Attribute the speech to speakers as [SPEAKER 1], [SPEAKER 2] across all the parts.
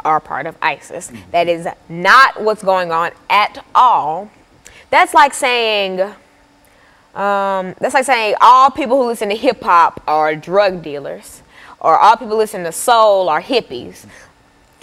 [SPEAKER 1] are part of ISIS. That is not what's going on at all. That's like saying all people who listen to hip hop are drug dealers, or all people who listen to soul are hippies.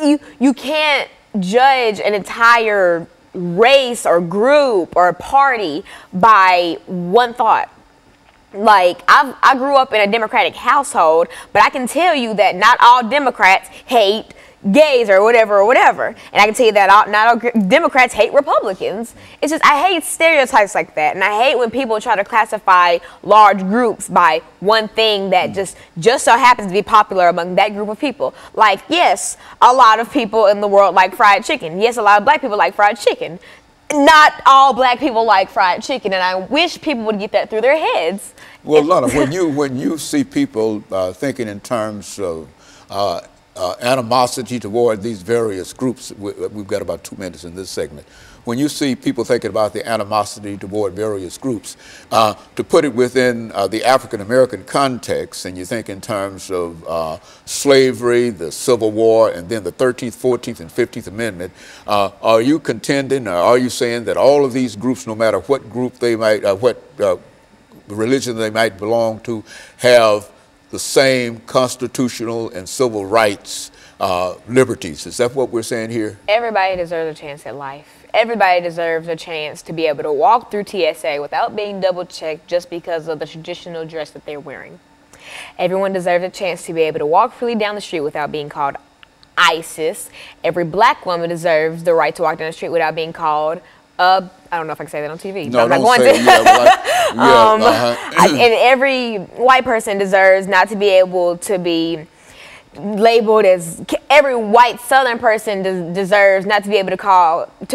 [SPEAKER 1] You can't judge an entire race or group or party by one thought. Like, I grew up in a Democratic household, but I can tell you that not all Democrats hate gays or whatever. And I can tell you that not all Democrats hate Republicans. It's just, I hate stereotypes like that. And I hate when people try to classify large groups by one thing that just so happens to be popular among that group of people. Like, yes, a lot of people in the world like fried chicken. Yes, a lot of black people like fried chicken. Not all black people like fried chicken, and I wish people would get that through their heads.
[SPEAKER 2] Well, Lana, when you see people thinking in terms of animosity toward these various groups, we've got about 2 minutes in this segment. When you see people thinking about the animosity toward various groups, to put it within the African-American context, and you think in terms of slavery, the Civil War, and then the 13th, 14th, and 15th Amendment, are you contending, or are you saying that all of these groups, no matter what group they might, what religion they might belong to, have the same constitutional and civil rights liberties? Is that what we're saying here?
[SPEAKER 1] Everybody deserves a chance at life. Everybody deserves a chance to be able to walk through TSA without being double-checked just because of the traditional dress that they're wearing. Everyone deserves a chance to be able to walk freely down the street without being called ISIS. Every black woman deserves the right to walk down the street without being called I don't know if I can say that on TV.
[SPEAKER 2] No,
[SPEAKER 1] but I'm not going to. And every white person deserves not to be able to be labeled as, every white Southern person deserves not to be able to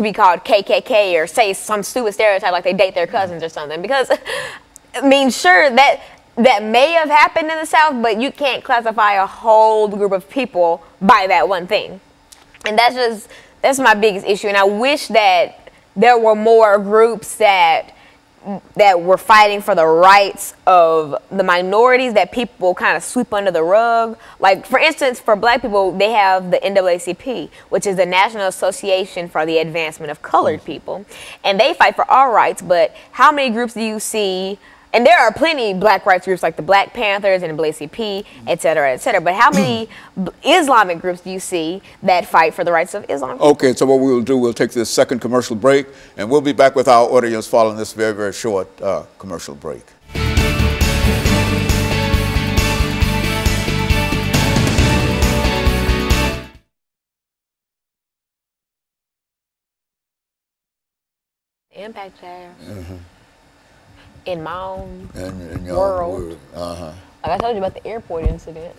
[SPEAKER 1] be called KKK or say some stupid stereotype like they date their cousins or something. Because, I mean, sure, that may have happened in the South, but you can't classify a whole group of people by that one thing. And that's my biggest issue. And I wish that there were more groups that were fighting for the rights of the minorities that people kind of sweep under the rug. Like, for instance, for black people, they have the NAACP, which is the National Association for the Advancement of Colored People. And they fight for our rights, but how many groups do you see? And there are plenty black rights groups like the Black Panthers and the NAACP, et cetera, et cetera. But how many Islamic groups do you see that fight for the rights of Islam?
[SPEAKER 2] Okay, so what we will do, we'll take this second commercial break, and we'll be back with our audience following this very, very short commercial break.
[SPEAKER 1] Impact tariffs. In my own
[SPEAKER 2] your
[SPEAKER 1] world.
[SPEAKER 2] Like
[SPEAKER 1] I told you about the airport incident.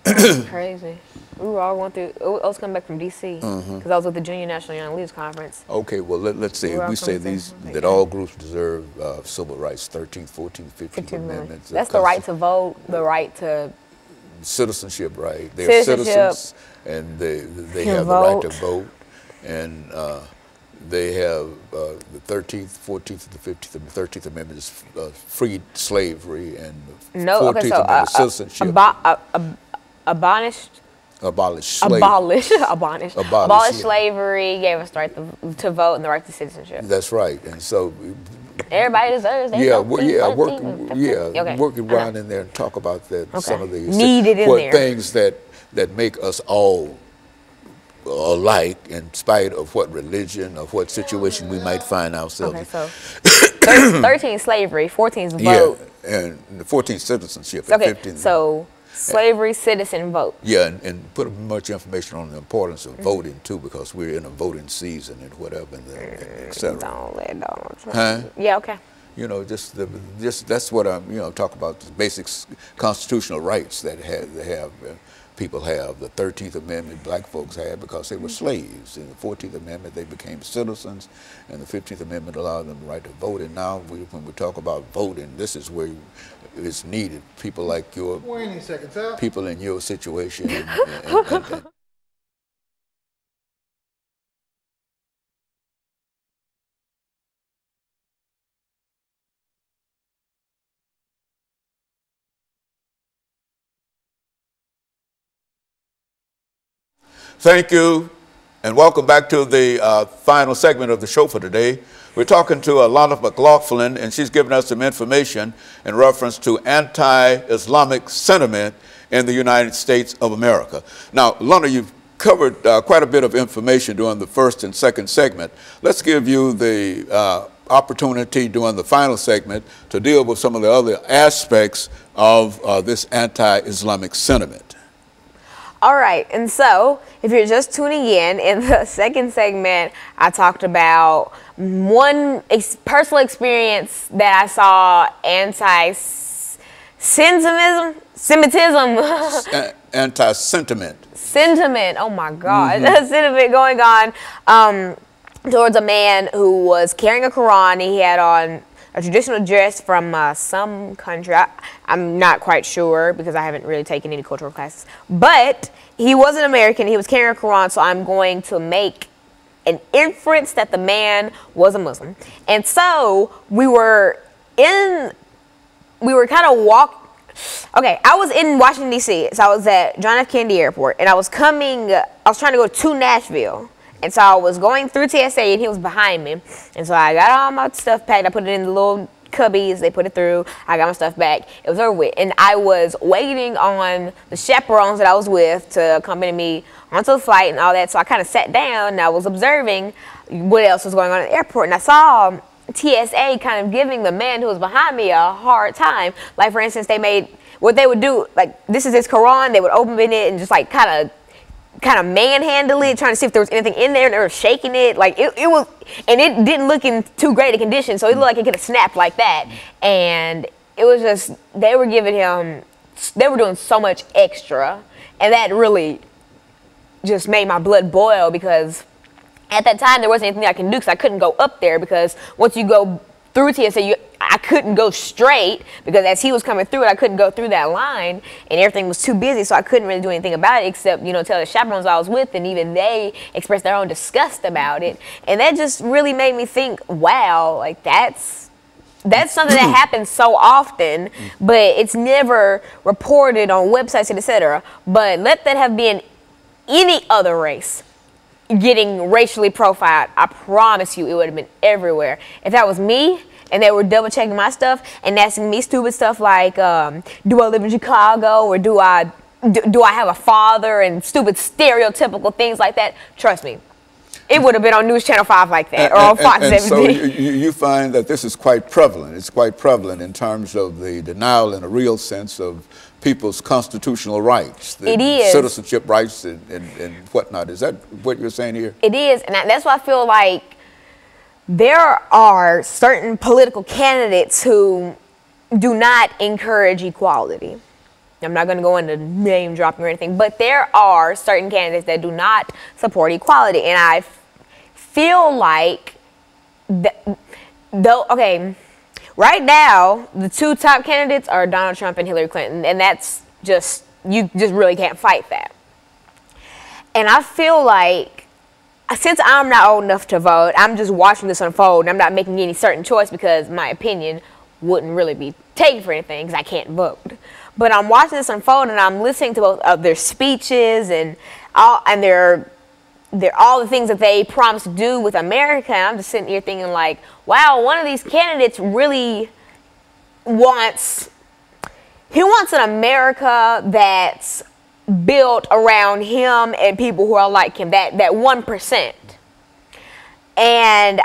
[SPEAKER 1] That's crazy. We were all going through, I was coming back from D.C. because I was with the Junior National Young Leaders Conference.
[SPEAKER 2] Okay, well, let's see. We say that all groups deserve civil rights, 13th, 14th, 15th Amendments.
[SPEAKER 1] That's the right to vote, the right to
[SPEAKER 2] citizenship, right? They're citizens, and they have the right to vote, and they have the 13th, 14th, and the 15th, and the 13th Amendment is freed slavery, and the 14th Amendment citizenship. Abolished
[SPEAKER 1] slavery, gave us the right to vote and the right to citizenship.
[SPEAKER 2] That's right, and so
[SPEAKER 1] everybody deserves that.
[SPEAKER 2] Work it around in there and talk about that. Okay. Some of the things that make us all alike, in spite of what religion or what situation we might find ourselves in.
[SPEAKER 1] Okay, so 13 slavery, 14 vote.
[SPEAKER 2] Yeah, and the 14 citizenship.
[SPEAKER 1] Okay,
[SPEAKER 2] 15,
[SPEAKER 1] so slavery, citizen, vote.
[SPEAKER 2] Yeah, and put much information on the importance of voting too, because we're in a voting season and whatever, and et cetera.
[SPEAKER 1] Don't let Donald Trump.
[SPEAKER 2] Huh?
[SPEAKER 1] Yeah, okay.
[SPEAKER 2] You know, just that's what I'm, talk about, the basic constitutional rights that people have. The 13th Amendment black folks had because they were slaves. In the 14th Amendment, they became citizens, and the 15th Amendment allowed them the right to vote. And now, when we talk about voting, this is where it's needed. People like people in your situation. And Thank you, and welcome back to the final segment of the show for today. We're talking to Alana McLaughlin, and she's giving us some information in reference to anti-Islamic sentiment in the United States of America. Now, Alana, you've covered quite a bit of information during the first and second segment. Let's give you the opportunity during the final segment to deal with some of the other aspects of this anti-Islamic sentiment.
[SPEAKER 1] All right, and so if you're just tuning in the second segment, I talked about one personal experience that I saw Sentiment, oh my God, sentiment going on towards a man who was carrying a Quran. He had on a traditional dress from some country. I'm not quite sure because I haven't really taken any cultural classes. But he wasn't American. He was carrying a Quran, so I'm going to make an inference that the man was a Muslim. And so we were kind of okay, I was in Washington, D.C., so I was at John F. Kennedy Airport, and I was trying to go to Nashville. And so I was going through TSA, and he was behind me. And so I got all my stuff packed. I put it in the little cubbies. They put it through. I got my stuff back. It was over with. And I was waiting on the chaperones that I was with to accompany me onto the flight and all that. So I kind of sat down, and I was observing what else was going on at the airport. And I saw TSA kind of giving the man who was behind me a hard time. Like, for instance, what they would do, like, this is his Quran. They would open it and just, like, kind of manhandle it, trying to see if there was anything in there, and they were shaking it. Like, it was, and it didn't look in too great a condition, so it looked like it could have snapped like that. And it was just, they were doing so much extra, and that really just made my blood boil, because at that time there wasn't anything I can do, because I couldn't go up there, because once you go through TSA, I couldn't go straight, because as he was coming through it, I couldn't go through that line, and everything was too busy, so I couldn't really do anything about it except, tell the chaperones I was with, and even they expressed their own disgust about it. And that just really made me think, wow, like that's something that happens so often, but it's never reported on websites, etc. But let that have been any other race getting racially profiled, I promise you it would have been everywhere. If that was me, and they were double checking my stuff and asking me stupid stuff like, do I live in Chicago, or do I have a father, and stupid stereotypical things like that, trust me, it would have been on News Channel 5 like that, or on Fox 17.
[SPEAKER 2] So you find that this is quite prevalent. It's quite prevalent in terms of the denial in a real sense of people's constitutional rights.
[SPEAKER 1] It is.
[SPEAKER 2] Citizenship rights and whatnot. Is that what you're saying here?
[SPEAKER 1] It is, and that's why I feel like there are certain political candidates who do not encourage equality. I'm not going to go into name dropping or anything, but there are certain candidates that do not support equality. And I feel like, okay, right now, the two top candidates are Donald Trump and Hillary Clinton, and that's just, you just really can't fight that. And I feel like, since I'm not old enough to vote, I'm just watching this unfold, and I'm not making any certain choice because my opinion wouldn't really be taken for anything because I can't vote. But I'm watching this unfold, and I'm listening to both of their speeches and all the things that they promised to do with America. And I'm just sitting here thinking like, wow, one of these candidates really wants an America that's built around him and people who are like him, that 1%. And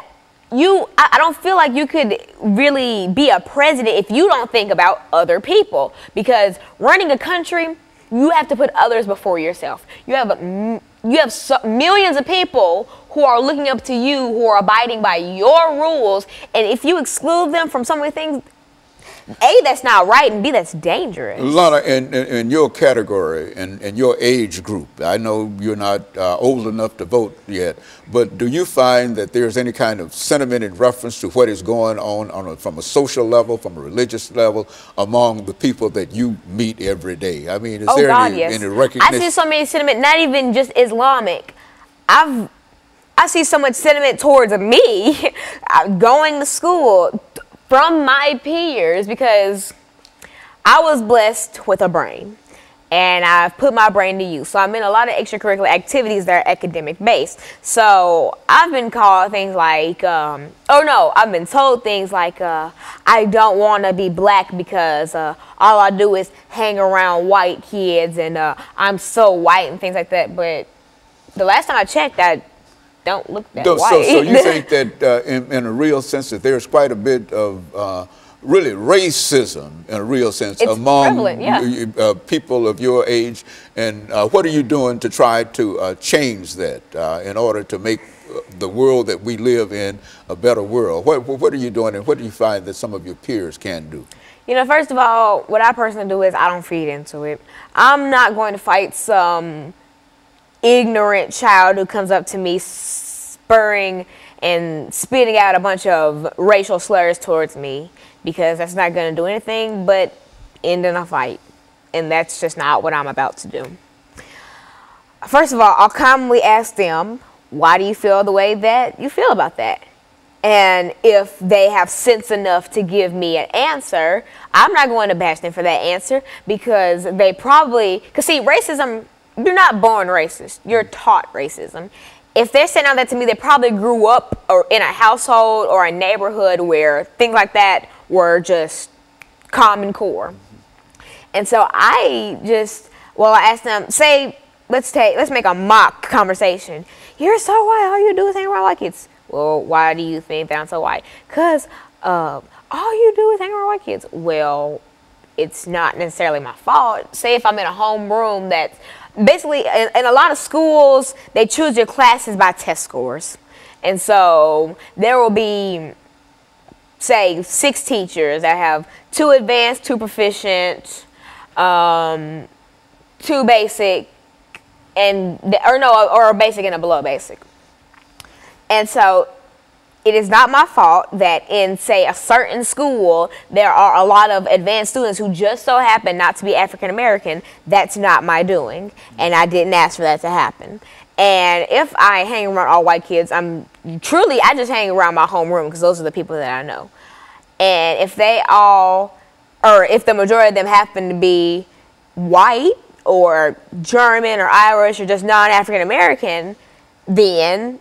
[SPEAKER 1] I don't feel like you could really be a president if you don't think about other people, because running a country, you have to put others before yourself. You have millions of people who are looking up to you, who are abiding by your rules, and if you exclude them from some of the things, A, that's not right, and B, that's dangerous.
[SPEAKER 2] Lana, in your category, in your age group, I know you're not old enough to vote yet, but do you find that there's any kind of sentiment in reference to what is going on from a social level, from a religious level, among the people that you meet every day? I mean, is there any recognition?
[SPEAKER 1] I see so many sentiment, not even just Islamic. I see so much sentiment towards me going to school from my peers, because I was blessed with a brain, and I've put my brain to use. So I'm in a lot of extracurricular activities that are academic based. So I've been called things like, I've been told things like, I don't want to be black because all I do is hang around white kids, and I'm so white and things like that. But the last time I checked, I don't look that white.
[SPEAKER 2] So you think that in a real sense that there's quite a bit of really racism in a real sense among people of your age, and what are you doing to try to change that in order to make the world that we live in a better world? What are you doing, and what do you find that some of your peers can do?
[SPEAKER 1] You know, first of all, what I personally do is I don't feed into it. I'm not going to fight some ignorant child who comes up to me spurring and spitting out a bunch of racial slurs towards me, because that's not going to do anything but end in a fight. And that's just not what I'm about to do. First of all, I'll calmly ask them, why do you feel the way that you feel about that? And if they have sense enough to give me an answer, I'm not going to bash them for that answer, because they probably, because see, racism, you're not born racist, you're taught racism. If they're saying all that to me, they probably grew up or in a household or a neighborhood where things like that were just common core. And so I asked them, say, let's make a mock conversation. You're so white, all you do is hang around white kids. Well, why do you think that I'm so white? Because all you do is hang around white kids. Well, it's not necessarily my fault. Say if I'm in a homeroom that's basically, in a lot of schools, they choose your classes by test scores. And so there will be, say, 6 teachers that have 2 advanced, 2 proficient, 2 basic, or a basic and a below basic. And so it is not my fault that in, say, a certain school, there are a lot of advanced students who just so happen not to be African American. That's not my doing, and I didn't ask for that to happen. And if I hang around all white kids, I just hang around my homeroom, because those are the people that I know. And if if the majority of them happen to be white or German or Irish or just non-African American, then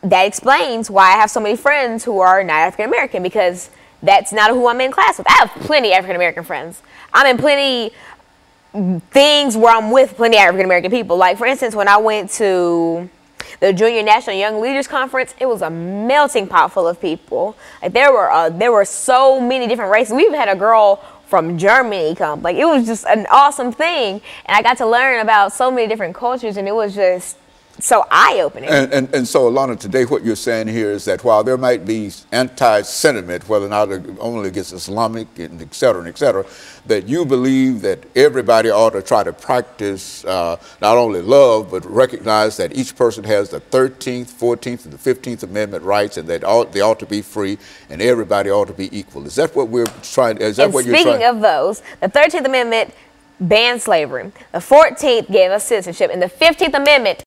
[SPEAKER 1] that explains why I have so many friends who are not African American, because that's not who I'm in class with. I have plenty of African American friends. I'm in plenty things where I'm with plenty of African American people. Like, for instance, when I went to the Junior National Young Leaders Conference, it was a melting pot full of people. Like, there were so many different races. We even had a girl from Germany come. Like, it was just an awesome thing, and I got to learn about so many different cultures, and it was just so eye-opening.
[SPEAKER 2] And so, Alana, today what you're saying here is that while there might be anti-sentiment, whether or not only against Islamic and et cetera, that you believe that everybody ought to try to practice not only love, but recognize that each person has the 13th, 14th, and the 15th Amendment rights, and that they ought to be free, and everybody ought to be equal. Is that what we're trying? Is that what you're trying?
[SPEAKER 1] Speaking of those, the 13th Amendment banned slavery. The 14th gave us citizenship, and the 15th Amendment